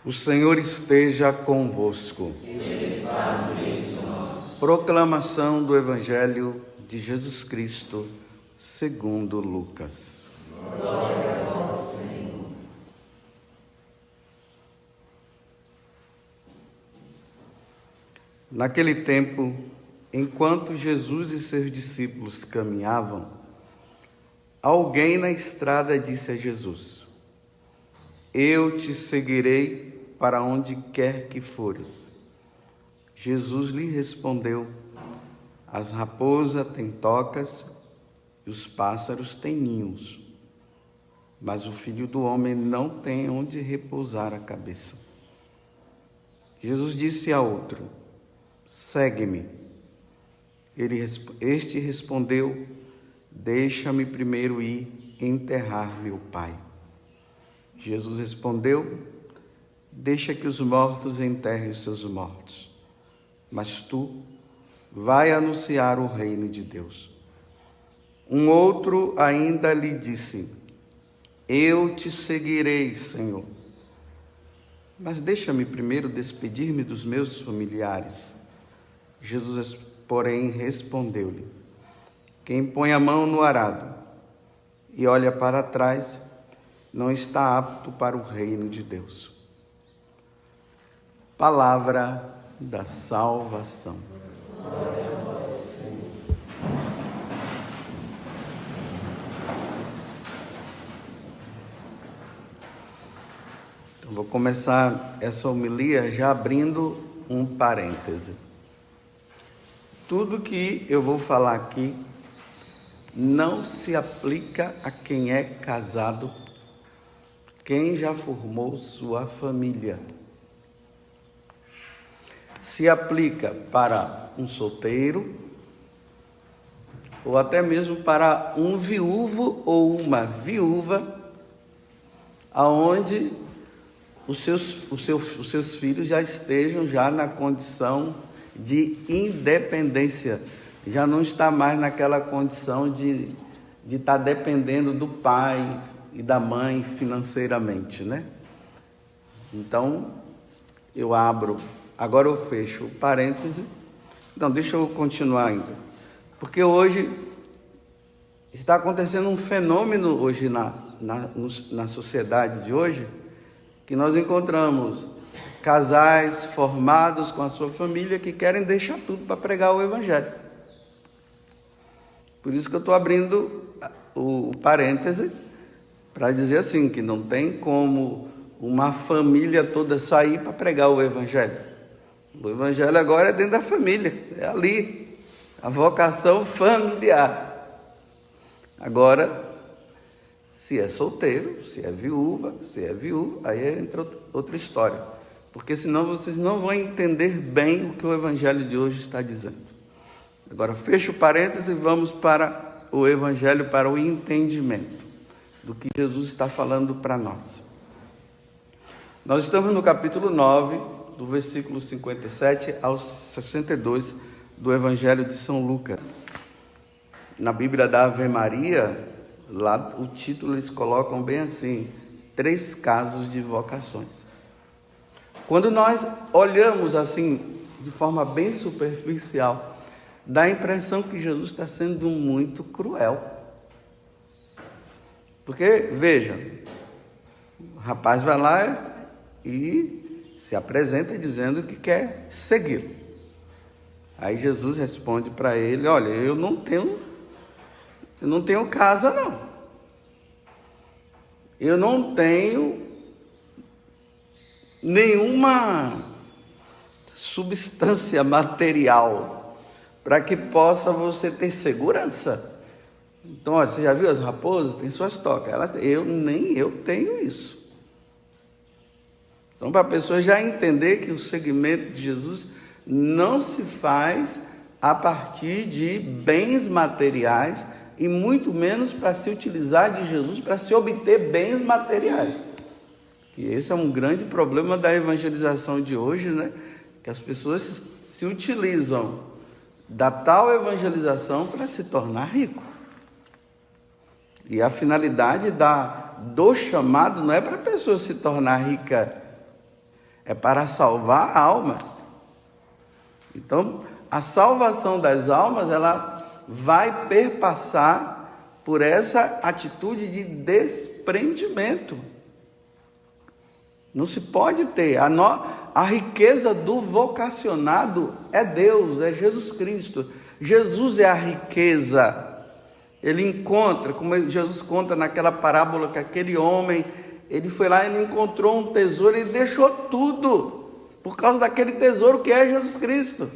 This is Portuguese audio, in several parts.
O Senhor esteja convosco. Proclamação do Evangelho de Jesus Cristo, segundo Lucas. Glória a vós, Senhor. Naquele tempo, enquanto Jesus e seus discípulos caminhavam, alguém na estrada disse a Jesus: Eu te seguirei para onde quer que fores. Jesus lhe respondeu: As raposas têm tocas e os pássaros têm ninhos, mas o Filho do Homem não tem onde repousar a cabeça. Jesus disse a outro: Segue-me. Este respondeu: Deixa-me primeiro ir enterrar meu pai. Jesus respondeu: Deixa que os mortos enterrem os seus mortos, mas tu vai anunciar o reino de Deus. Um outro ainda lhe disse: Eu te seguirei, Senhor, mas deixa-me primeiro despedir-me dos meus familiares. Jesus, porém, respondeu-lhe: Quem põe a mão no arado e olha para trás não está apto para o reino de Deus. Palavra da salvação. Glória a vós, Senhor. Então, vou começar essa homilia já abrindo um parêntese. Tudo que eu vou falar aqui não se aplica a quem é casado, quem já formou sua família. Se aplica para um solteiro, ou até mesmo para um viúvo ou uma viúva, aonde os seus filhos já estejam já na condição de independência, já não está mais naquela condição de estar dependendo do pai e da mãe financeiramente, né? Então, agora eu fecho o parêntese. Não, deixa eu continuar ainda. Porque hoje está acontecendo um fenômeno hoje na sociedade de hoje, que nós encontramos casais formados com a sua família que querem deixar tudo para pregar o Evangelho. Por isso que eu estou abrindo o parêntese para dizer assim, que não tem como uma família toda sair para pregar o Evangelho. O Evangelho agora é dentro da família, é ali, a vocação familiar. Agora, se é solteiro, se é viúva, aí entra outra história. Porque senão vocês não vão entender bem o que o Evangelho de hoje está dizendo. Agora, fecho o parênteses e vamos para o Evangelho, para o entendimento do que Jesus está falando para nós. Nós estamos no capítulo 9, do versículo 57 ao 62 do Evangelho de São Lucas. Na Bíblia da Ave Maria, lá o título eles colocam bem assim: 3 casos de vocações. Quando nós olhamos assim, de forma bem superficial, dá a impressão que Jesus está sendo muito cruel. Porque, veja, o rapaz vai lá e se apresenta dizendo que quer segui-lo. Aí Jesus responde para ele: olha, eu não tenho casa, não. Eu não tenho nenhuma substância material para que possa você ter segurança. Então, olha, você já viu as raposas? Tem suas tocas. Nem eu tenho isso. Então, para a pessoa já entender que o seguimento de Jesus não se faz a partir de bens materiais e muito menos para se utilizar de Jesus para se obter bens materiais. E esse é um grande problema da evangelização de hoje, né? Que as pessoas se utilizam da tal evangelização para se tornar rico. E a finalidade do chamado não é para a pessoa se tornar rica é para salvar almas. Então, a salvação das almas, ela vai perpassar por essa atitude de desprendimento. Não se pode ter. A riqueza do vocacionado é Deus, é Jesus Cristo. Jesus é a riqueza. Ele encontra, como Jesus conta naquela parábola, que aquele homem, ele foi lá e ele encontrou um tesouro, ele deixou tudo, por causa daquele tesouro que é Jesus Cristo.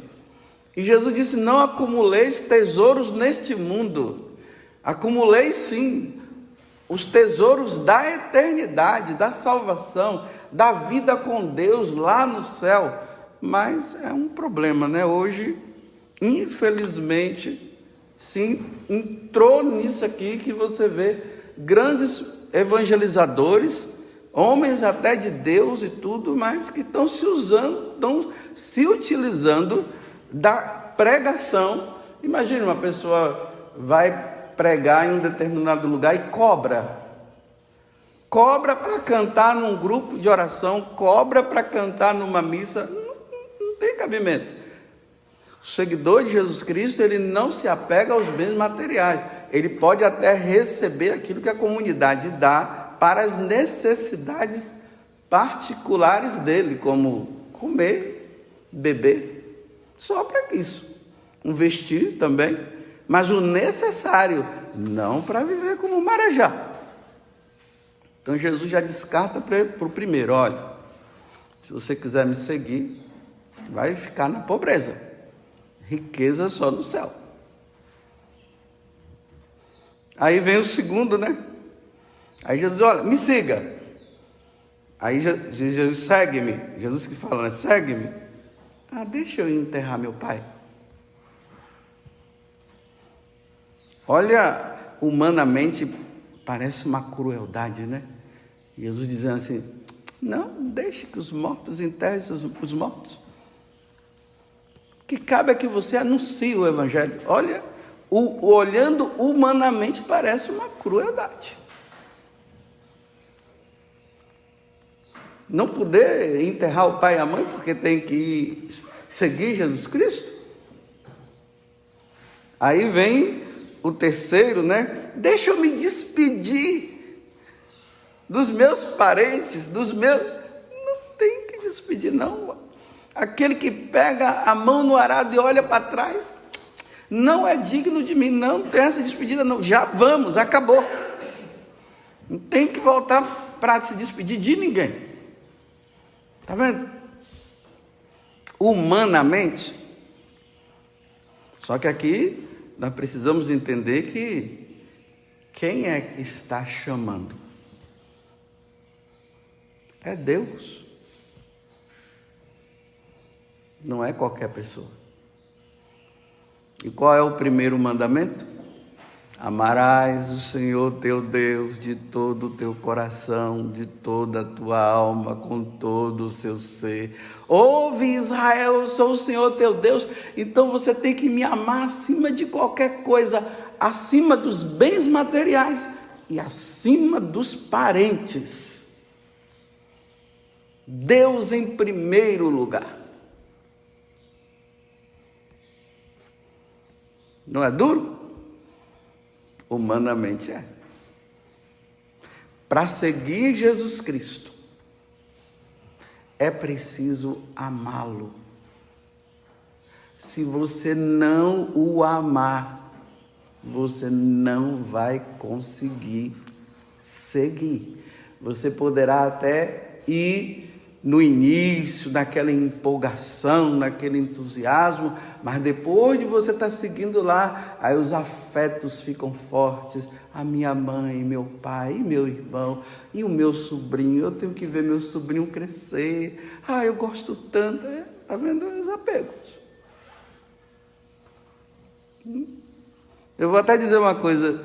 E Jesus disse: não acumuleis tesouros neste mundo. Acumuleis sim os tesouros da eternidade, da salvação, da vida com Deus lá no céu. Mas é um problema, né? Hoje, infelizmente, sim, entrou nisso aqui que você vê grandes evangelizadores, homens até de Deus e tudo, mas que estão se utilizando da pregação. Imagine uma pessoa vai pregar em um determinado lugar e cobra para cantar num grupo de oração, cobra para cantar numa missa. Não tem cabimento. O seguidor de Jesus Cristo, ele não se apega aos bens materiais. Ele pode até receber aquilo que a comunidade dá para as necessidades particulares dele, como comer, beber, só para isso. Um vestir também, mas o necessário, não para viver como marajá. Então Jesus já descarta para o primeiro: olha, se você quiser me seguir, vai ficar na pobreza. Riqueza só no céu. Aí vem o segundo, né? Aí Jesus diz: olha, me siga. Aí Jesus: segue-me. Jesus que fala, né? Segue-me. Ah, deixa eu enterrar meu pai. Olha, humanamente parece uma crueldade, né? Jesus dizendo assim: não, deixe que os mortos enterrem os mortos. O que cabe é que você anuncie o evangelho. Olha, olhando humanamente parece uma crueldade. Não poder enterrar o pai e a mãe porque tem que seguir Jesus Cristo. Aí vem o terceiro, né? Deixa eu me despedir dos meus parentes, dos meus... Não tem que despedir, não. Aquele que pega a mão no arado e olha para trás, não é digno de mim. Não tem essa despedida, não. Já vamos, acabou. Não tem que voltar para se despedir de ninguém. Está vendo? Humanamente. Só que aqui nós precisamos entender que quem é que está chamando? É Deus. Não é qualquer pessoa. E qual é o primeiro mandamento? Amarás o Senhor teu Deus de todo o teu coração, de toda a tua alma, com todo o seu ser. Ouve, Israel, eu sou o Senhor teu Deus. Então você tem que me amar acima de qualquer coisa, acima dos bens materiais e acima dos parentes. Deus em primeiro lugar. Não é duro? Humanamente é. Para seguir Jesus Cristo, é preciso amá-lo. Se você não o amar, você não vai conseguir seguir. Você poderá até ir no início, naquela empolgação, naquele entusiasmo, mas depois de você estar seguindo lá, aí os afetos ficam fortes. A minha mãe, meu pai, meu irmão e o meu sobrinho, eu tenho que ver meu sobrinho crescer. Ah, eu gosto tanto. Está vendo os apegos. Eu vou até dizer uma coisa: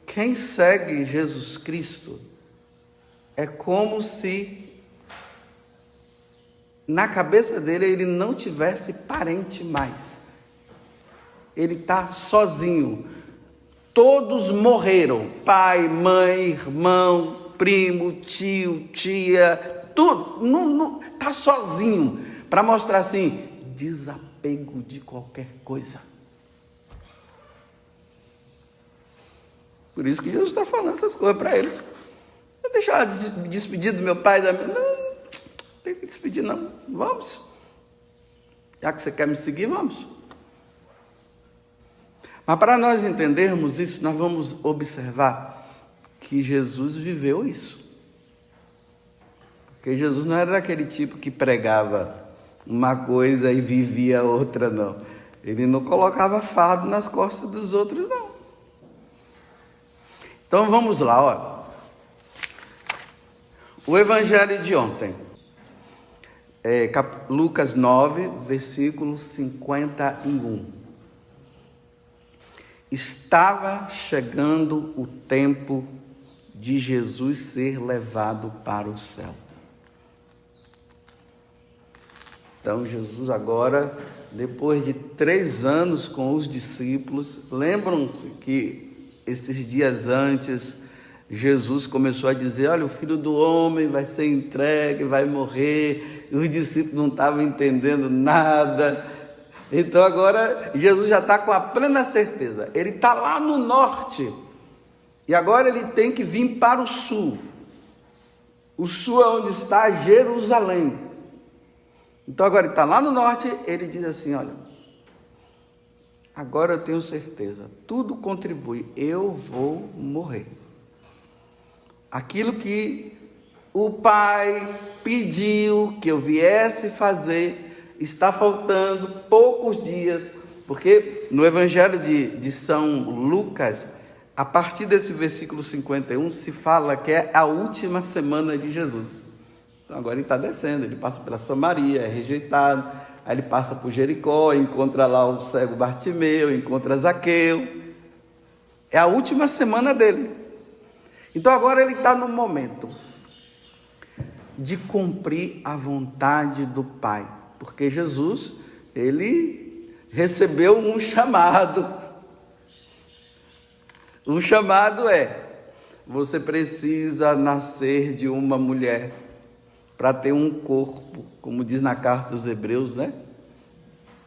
quem segue Jesus Cristo é como se na cabeça dele ele não tivesse parente mais. Ele está sozinho. Todos morreram. Pai, mãe, irmão, primo, tio, tia, tudo, não tá sozinho, para mostrar assim, desapego de qualquer coisa. Por isso que Jesus está falando essas coisas para eles. Eu deixar ela despedir do meu pai, da minha... Não tem que despedir não, vamos. Já que você quer me seguir, vamos. Mas para nós entendermos isso, nós vamos observar que Jesus viveu isso. Porque Jesus não era daquele tipo que pregava uma coisa e vivia outra, não. Ele não colocava fardo nas costas dos outros, não. Então vamos lá, ó. O evangelho de ontem. Lucas 9, versículo 51. Estava chegando o tempo de Jesus ser levado para o céu. Então Jesus agora, depois de 3 anos com os discípulos, lembram-se que esses dias antes, Jesus começou a dizer, olha, o Filho do Homem vai ser entregue, vai morrer, e os discípulos não estavam entendendo nada. Então agora Jesus já está com a plena certeza, ele está lá no norte, e agora ele tem que vir para o sul. O sul é onde está Jerusalém. Então agora ele está lá no norte, ele diz assim, olha, agora eu tenho certeza, tudo contribui, eu vou morrer. Aquilo que o Pai pediu que eu viesse fazer, está faltando poucos dias, porque no Evangelho de São Lucas, a partir desse versículo 51, se fala que é a última semana de Jesus. Então agora ele está descendo, ele passa pela Samaria, é rejeitado, aí ele passa por Jericó, encontra lá o cego Bartimeu, encontra Zaqueu. É a última semana dele. Então agora ele está no momento de cumprir a vontade do Pai, porque Jesus, ele recebeu um chamado. O chamado é, você precisa nascer de uma mulher para ter um corpo, como diz na carta dos Hebreus, né?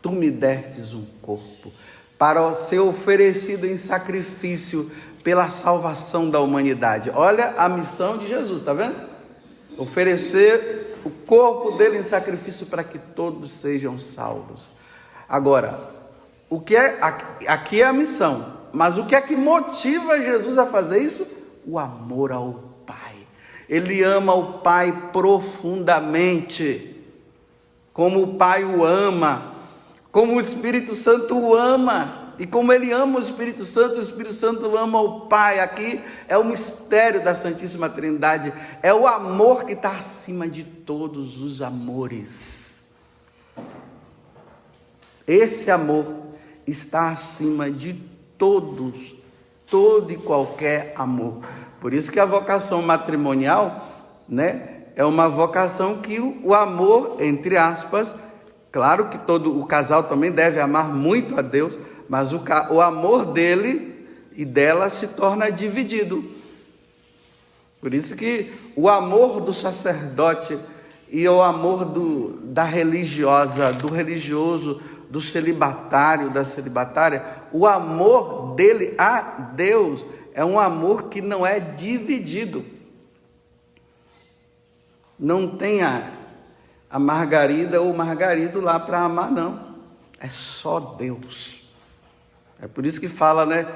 Tu me destes um corpo para ser oferecido em sacrifício pela salvação da humanidade. Olha a missão de Jesus, está vendo? Oferecer o corpo dele em sacrifício para que todos sejam salvos. Agora, o que é aqui é a missão, mas o que é que motiva Jesus a fazer isso? O amor ao Pai. Ele ama o Pai profundamente, como o Pai o ama, como o Espírito Santo o ama. E como ele ama o Espírito Santo ama o Pai. Aqui é o mistério da Santíssima Trindade. É o amor que está acima de todos os amores. Esse amor está acima de todos, todo e qualquer amor. Por isso que a vocação matrimonial, né, é uma vocação que o amor, entre aspas, claro que todo o casal também deve amar muito a Deus, mas o amor dele e dela se torna dividido. Por isso que o amor do sacerdote e o amor da religiosa, do religioso, do celibatário, da celibatária, o amor dele a Deus é um amor que não é dividido. Não tem a Margarida ou o Margarido lá para amar, não. É só Deus. É por isso que fala, né?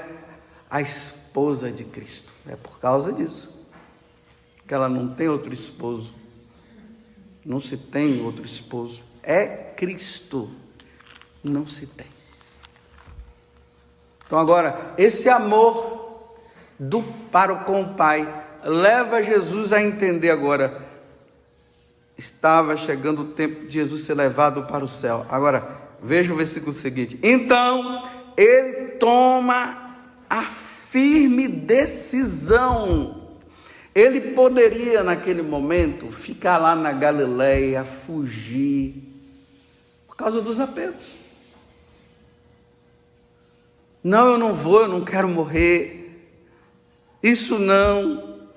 A esposa de Cristo. É por causa disso. Que ela não tem outro esposo. Não se tem outro esposo. É Cristo. Não se tem. Então agora, esse amor com o Pai leva Jesus a entender agora. Estava chegando o tempo de Jesus ser levado para o céu. Agora, veja o versículo seguinte. Então, ele toma a firme decisão. Ele poderia, naquele momento, ficar lá na Galileia, fugir, por causa dos apegos. Não, eu não vou, eu não quero morrer. Isso não.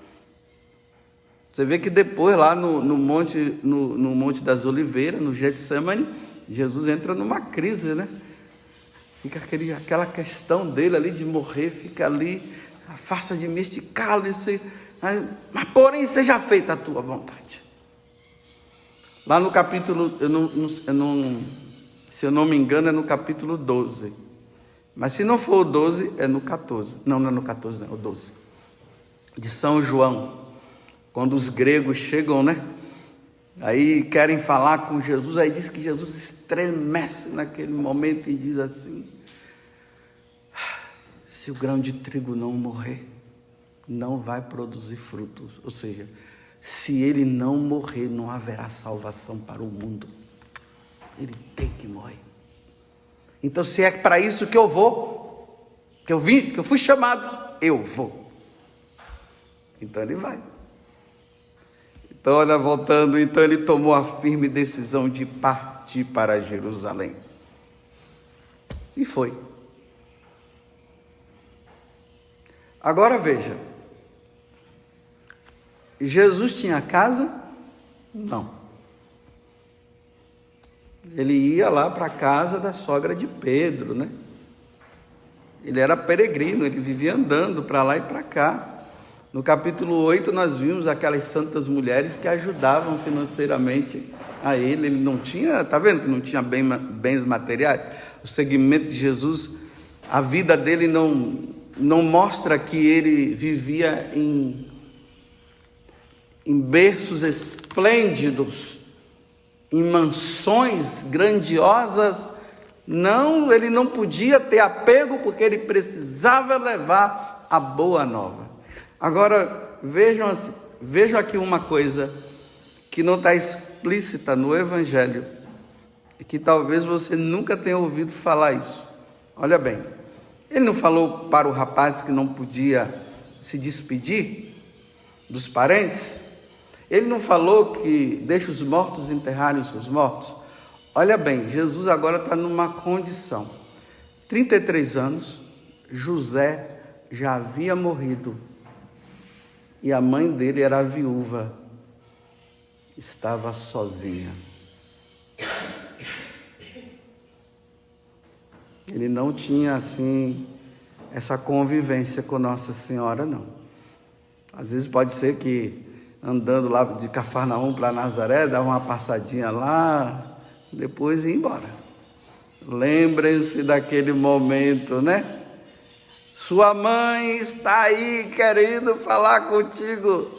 Você vê que depois lá no Monte das Oliveiras, no Getsemane, Jesus entra numa crise, né? Fica aquela questão dele ali de morrer, fica ali, afasta de mim este cálice, mas porém seja feita a tua vontade. Lá no capítulo, se eu não me engano, é no capítulo 12. Mas se não for o 12, é no 14. Não é no 14, não, é o 12. De São João. Quando os gregos chegam, né? Aí querem falar com Jesus, aí diz que Jesus estremece naquele momento e diz assim: se o grão de trigo não morrer, não vai produzir frutos. Ou seja, se ele não morrer, não haverá salvação para o mundo. Ele tem que morrer. Então, se é para isso que eu vou, que eu fui chamado, eu vou. Então ele vai. Então, olha, voltando, então ele tomou a firme decisão de partir para Jerusalém. E foi. Agora veja. Jesus tinha casa? Não. Ele ia lá para a casa da sogra de Pedro, né? Ele era peregrino, ele vivia andando para lá e para cá. No capítulo 8 nós vimos aquelas santas mulheres que ajudavam financeiramente a ele. Ele não tinha, está vendo que não tinha bens materiais? O segmento de Jesus, a vida dele não mostra que ele vivia em berços esplêndidos, em mansões grandiosas. Não, ele não podia ter apego porque ele precisava levar a boa nova. Agora, vejam aqui uma coisa que não está explícita no Evangelho e que talvez você nunca tenha ouvido falar isso. Olha bem, ele não falou para o rapaz que não podia se despedir dos parentes? Ele não falou que deixa os mortos enterrarem os seus mortos? Olha bem, Jesus agora está numa condição. 33 anos, José já havia morrido. E a mãe dele era viúva, estava sozinha. Ele não tinha, assim, essa convivência com Nossa Senhora, não. Às vezes pode ser que, andando lá de Cafarnaum para Nazaré, dava uma passadinha lá, depois ia embora. Lembrem-se daquele momento, né? Sua mãe está aí querendo falar contigo.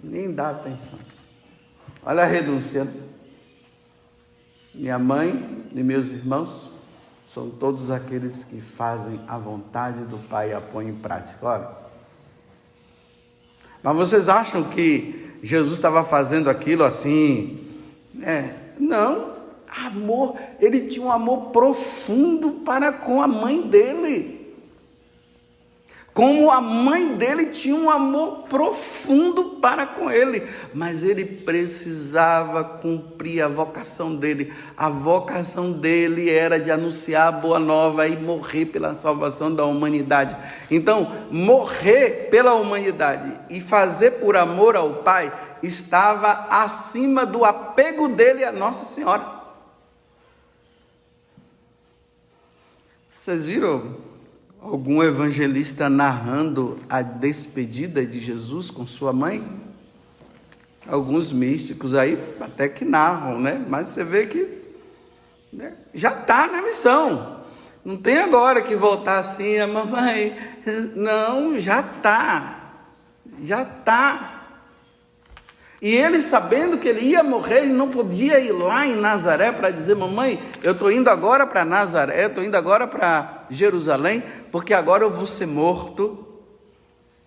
Nem dá atenção. Olha a renúncia. Minha mãe e meus irmãos são todos aqueles que fazem a vontade do Pai e a põem em prática. Olha. Mas vocês acham que Jesus estava fazendo aquilo assim? Não. Amor, ele tinha um amor profundo para com a mãe dele. Como a mãe dele tinha um amor profundo para com ele. Mas ele precisava cumprir a vocação dele. A vocação dele era de anunciar a boa nova e morrer pela salvação da humanidade. Então, morrer pela humanidade e fazer por amor ao Pai estava acima do apego dele a Nossa Senhora. Vocês viram algum evangelista narrando a despedida de Jesus com sua mãe? Alguns místicos aí até que narram, né? Mas você vê que já está na missão. Não tem agora que voltar assim, a mamãe. Não, já está. Já está. E ele, sabendo que ele ia morrer, ele não podia ir lá em Nazaré para dizer: mamãe, eu estou indo agora para Nazaré, estou indo agora para Jerusalém, porque agora eu vou ser morto.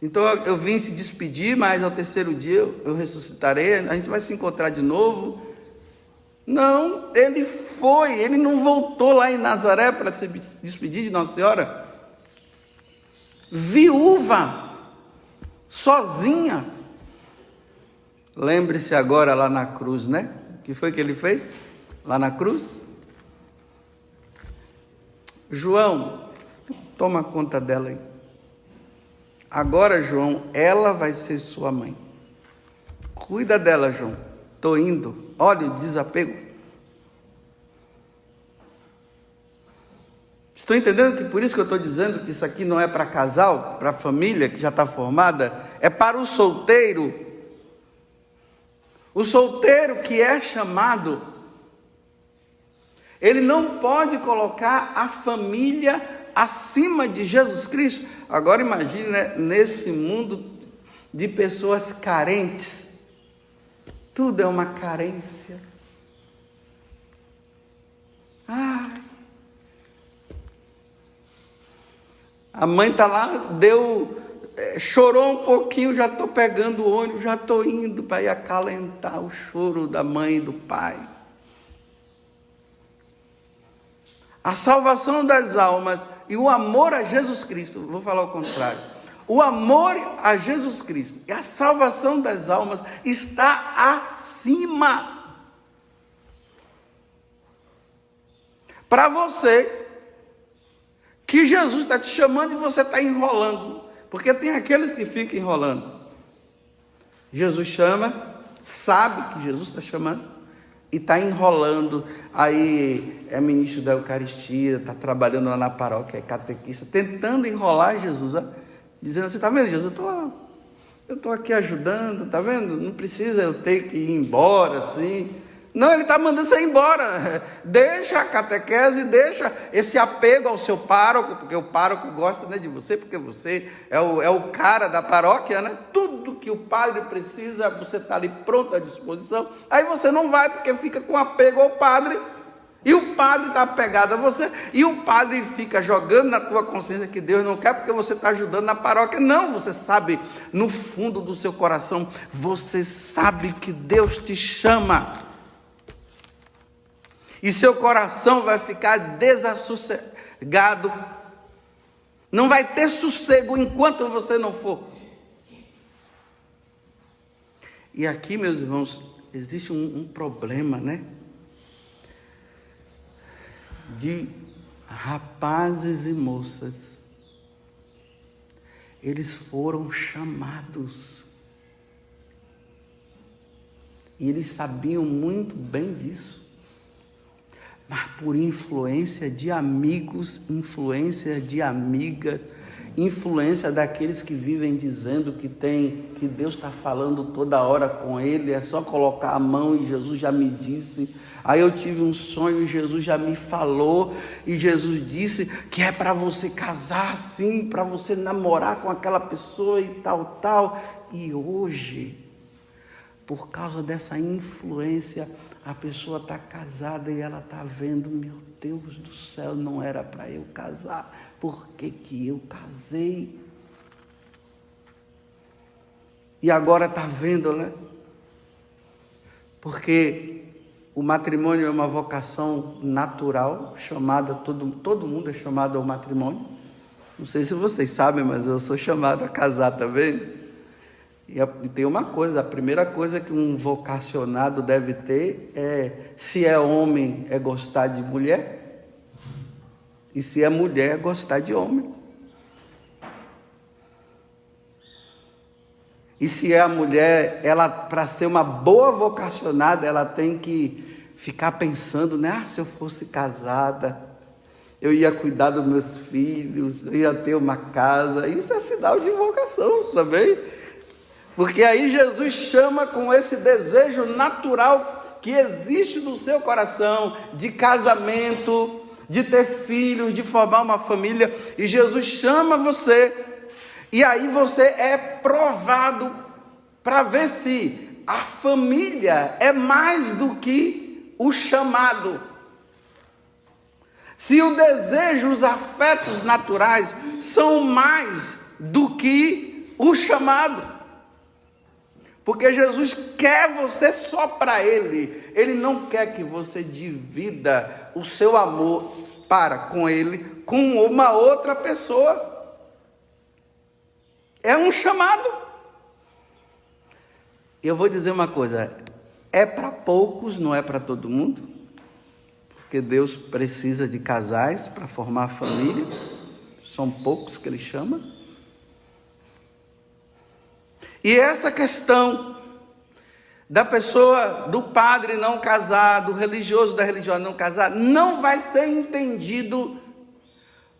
Então eu vim se despedir, mas ao terceiro dia eu ressuscitarei, a gente vai se encontrar de novo. Não, ele foi, ele não voltou lá em Nazaré para se despedir de Nossa Senhora. Viúva, sozinha. Lembre-se agora lá na cruz, né? O que foi que ele fez lá na cruz? João, toma conta dela aí. Agora, João, ela vai ser sua mãe. Cuida dela, João. Estou indo. Olha o desapego. Estou entendendo que por isso que eu estou dizendo que isso aqui não é para casal, para família que já está formada, é para o solteiro. O solteiro que é chamado, ele não pode colocar a família acima de Jesus Cristo. Agora imagine, né, nesse mundo de pessoas carentes, tudo é uma carência. Ai. A mãe está lá, chorou um pouquinho, já estou pegando o ônibus, já estou indo para ir acalentar o choro da mãe e do pai. A salvação das almas e o amor a Jesus Cristo, vou falar o contrário. O amor a Jesus Cristo e a salvação das almas está acima. Para você que Jesus está te chamando e você está enrolando, porque tem aqueles que ficam enrolando. Jesus chama, sabe que Jesus está chamando e está enrolando. Aí é ministro da Eucaristia, está trabalhando lá na paróquia, é catequista, tentando enrolar Jesus, ó, dizendo assim: está vendo, Jesus, eu estou aqui ajudando, está vendo? Não precisa eu ter que ir embora assim. Não, ele está mandando você ir embora. Deixa a catequese, deixa esse apego ao seu pároco, porque o pároco gosta, né, de você, porque você é o cara da paróquia, né? Tudo que o padre precisa, você está ali pronto à disposição. Aí você não vai, porque fica com apego ao padre, e o padre está apegado a você, e o padre fica jogando na tua consciência que Deus não quer, porque você está ajudando na paróquia. Não, você sabe, no fundo do seu coração, você sabe que Deus te chama. E seu coração vai ficar desassossegado. Não vai ter sossego enquanto você não for. E aqui, meus irmãos, existe um problema, né? De rapazes e moças. Eles foram chamados. E eles sabiam muito bem disso. Mas por influência de amigos, influência de amigas, influência daqueles que vivem dizendo que Deus está falando toda hora com ele, é só colocar a mão e Jesus já me disse. Aí eu tive um sonho e Jesus já me falou, e Jesus disse que é para você casar assim, para você namorar com aquela pessoa e tal, tal. E hoje, por causa dessa influência, a pessoa está casada e ela está vendo: meu Deus do céu, não era para eu casar, por que eu casei? E agora está vendo, né? Porque o matrimônio é uma vocação natural, chamada, todo mundo é chamado ao matrimônio. Não sei se vocês sabem, mas eu sou chamado a casar também. E tem uma coisa, a primeira coisa que um vocacionado deve ter é, se é homem, é gostar de mulher, e se é mulher, é gostar de homem. E se é a mulher, ela, para ser uma boa vocacionada, ela tem que ficar pensando, né? Se eu fosse casada, eu ia cuidar dos meus filhos, eu ia ter uma casa. Isso é sinal de vocação também. Porque aí Jesus chama com esse desejo natural que existe no seu coração, de casamento, de ter filhos, de formar uma família, e Jesus chama você, e aí você é provado para ver se a família é mais do que o chamado. Se o desejo, os afetos naturais são mais do que o chamado. Porque Jesus quer você só para Ele. Ele não quer que você divida o seu amor para com Ele com uma outra pessoa. É um chamado. Eu vou dizer uma coisa: é para poucos, não é para todo mundo. Porque Deus precisa de casais para formar família. São poucos que Ele chama. E essa questão da pessoa, do padre não casar, do religioso, da religiosa não casar, não vai ser entendido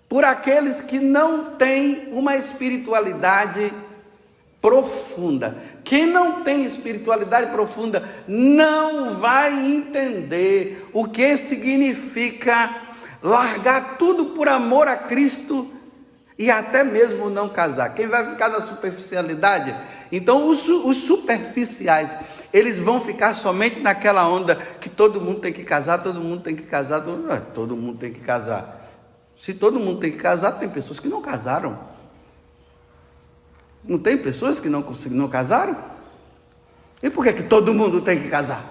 por aqueles que não têm uma espiritualidade profunda. Quem não tem espiritualidade profunda não vai entender o que significa largar tudo por amor a Cristo e até mesmo não casar. Quem vai ficar na superficialidade? Então os superficiais, eles vão ficar somente naquela onda que todo mundo tem que casar, todo mundo tem que casar, todo mundo tem que casar. Se todo mundo tem que casar, tem pessoas que não casaram. Não tem pessoas que não casaram? E por que todo mundo tem que casar?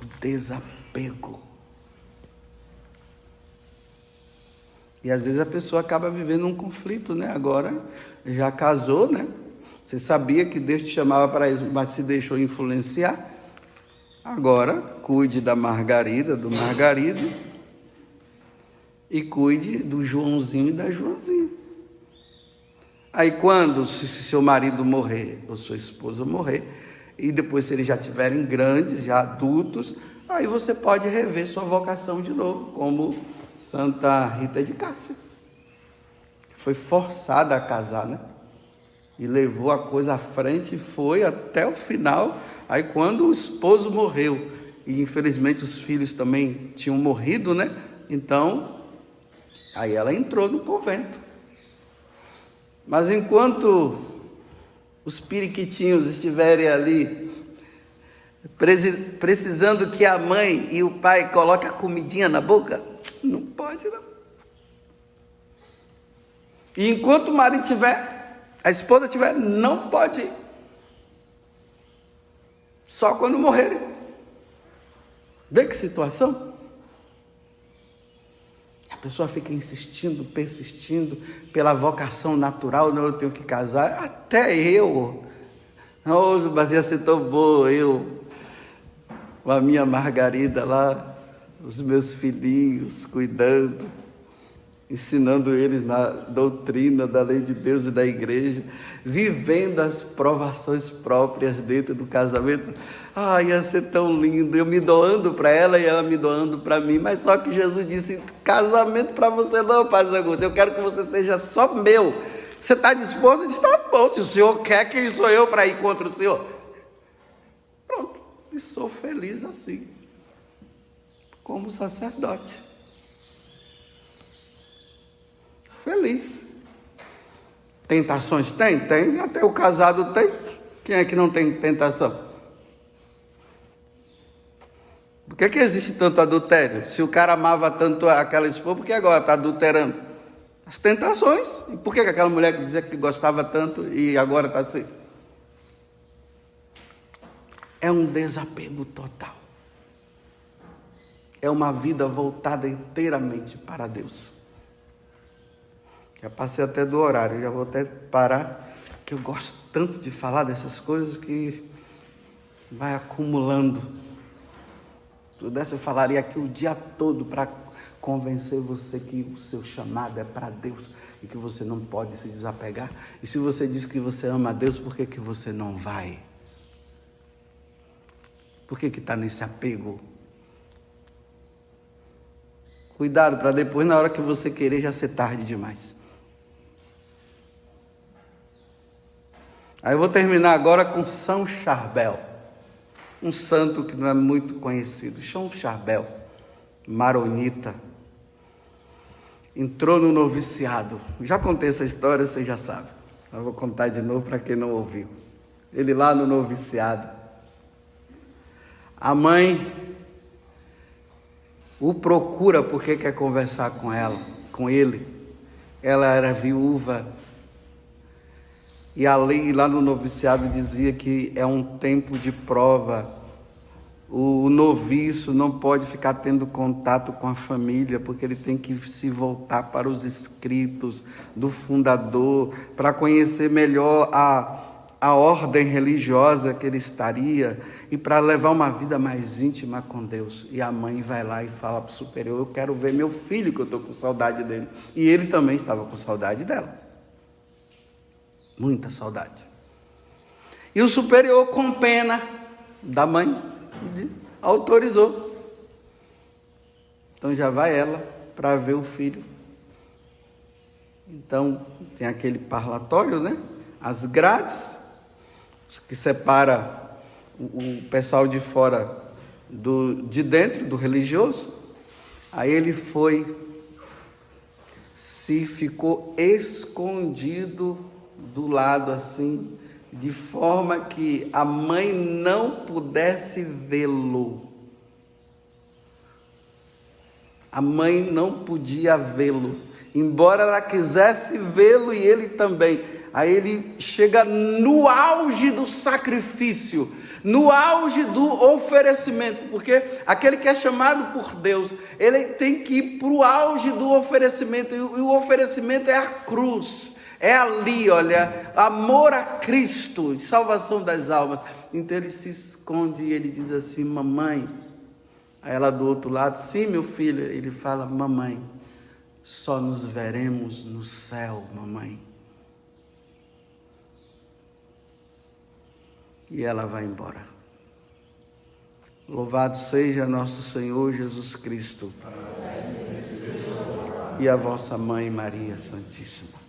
O desapego. E às vezes a pessoa acaba vivendo um conflito, né? Agora já casou, né? Você sabia que Deus te chamava para isso, mas se deixou influenciar. Agora, cuide da Margarida, do Margarido, e cuide do Joãozinho e da Joãzinha. Aí quando se seu marido morrer, ou sua esposa morrer, e depois se eles já estiverem grandes, já adultos, aí você pode rever sua vocação de novo, como Santa Rita de Cássia. Foi forçada a casar, né? E levou a coisa à frente e foi até o final. Aí quando o esposo morreu, e infelizmente os filhos também tinham morrido, né? Então, aí ela entrou no convento. Mas enquanto os periquitinhos estiverem ali, precisando que a mãe e o pai coloquem a comidinha na boca, não pode não. E enquanto o marido tiver, a esposa tiver, não pode. Só quando morrerem. Vê que situação? A pessoa fica insistindo, persistindo pela vocação natural, não, eu tenho que casar. Até eu. Oh, mas ia ser tão bom, eu, com a minha Margarida lá, os meus filhinhos, cuidando, ensinando eles na doutrina da lei de Deus e da igreja, vivendo as provações próprias dentro do casamento. Ia ser tão lindo, eu me doando para ela e ela me doando para mim. Mas só que Jesus disse, casamento para você não, Padre Augusto, eu quero que você seja só meu. Você está disposto? Eu disse, tá bom, se o senhor quer, quem sou eu para ir contra o senhor? Pronto, e sou feliz assim, como sacerdote. Feliz. Tentações tem? Tem. Até o casado tem. Quem é que não tem tentação? Por que existe tanto adultério? Se o cara amava tanto aquela esposa, por que agora está adulterando? As tentações. E por que aquela mulher que dizia que gostava tanto e agora está assim? É um desapego total. É uma vida voltada inteiramente para Deus. Já passei até do horário, já vou até parar, que eu gosto tanto de falar dessas coisas que vai acumulando. Tudo isso eu falaria aqui o dia todo para convencer você que o seu chamado é para Deus e que você não pode se desapegar. E se você diz que você ama a Deus, por que você não vai? Por que está nesse apego? Cuidado para depois, na hora que você querer, já ser tarde demais. Aí eu vou terminar agora com São Charbel, um santo que não é muito conhecido. São Charbel, maronita, entrou no noviciado. Já contei essa história, você já sabe. Eu vou contar de novo para quem não ouviu. Ele lá no noviciado, a mãe o procura porque quer conversar com ele. Ela era viúva. E a lei lá no noviciado dizia que é um tempo de prova. O noviço não pode ficar tendo contato com a família, porque ele tem que se voltar para os escritos do fundador, para conhecer melhor a ordem religiosa que ele estaria e para levar uma vida mais íntima com Deus. E a mãe vai lá e fala para o superior, eu quero ver meu filho, que eu estou com saudade dele. E ele também estava com saudade dela. muita saudade. E o superior, com pena da mãe, autorizou. Então já vai ela para ver o filho. Então tem aquele parlatório, né? As grades que separa o pessoal de fora de dentro, do religioso. Aí ele ficou escondido do lado assim, de forma que a mãe não pudesse vê-lo. A mãe não podia vê-lo, embora ela quisesse vê-lo e ele também. Aí ele chega no auge do sacrifício, no auge do oferecimento, porque aquele que é chamado por Deus, ele tem que ir para o auge do oferecimento, e o oferecimento é a cruz, é ali, olha, amor a Cristo, salvação das almas. Então ele se esconde e ele diz assim: mamãe. Aí ela do outro lado: sim, meu filho. Ele fala: mamãe, só nos veremos no céu, mamãe. E ela vai embora. Louvado seja nosso Senhor Jesus Cristo e a vossa mãe Maria Santíssima.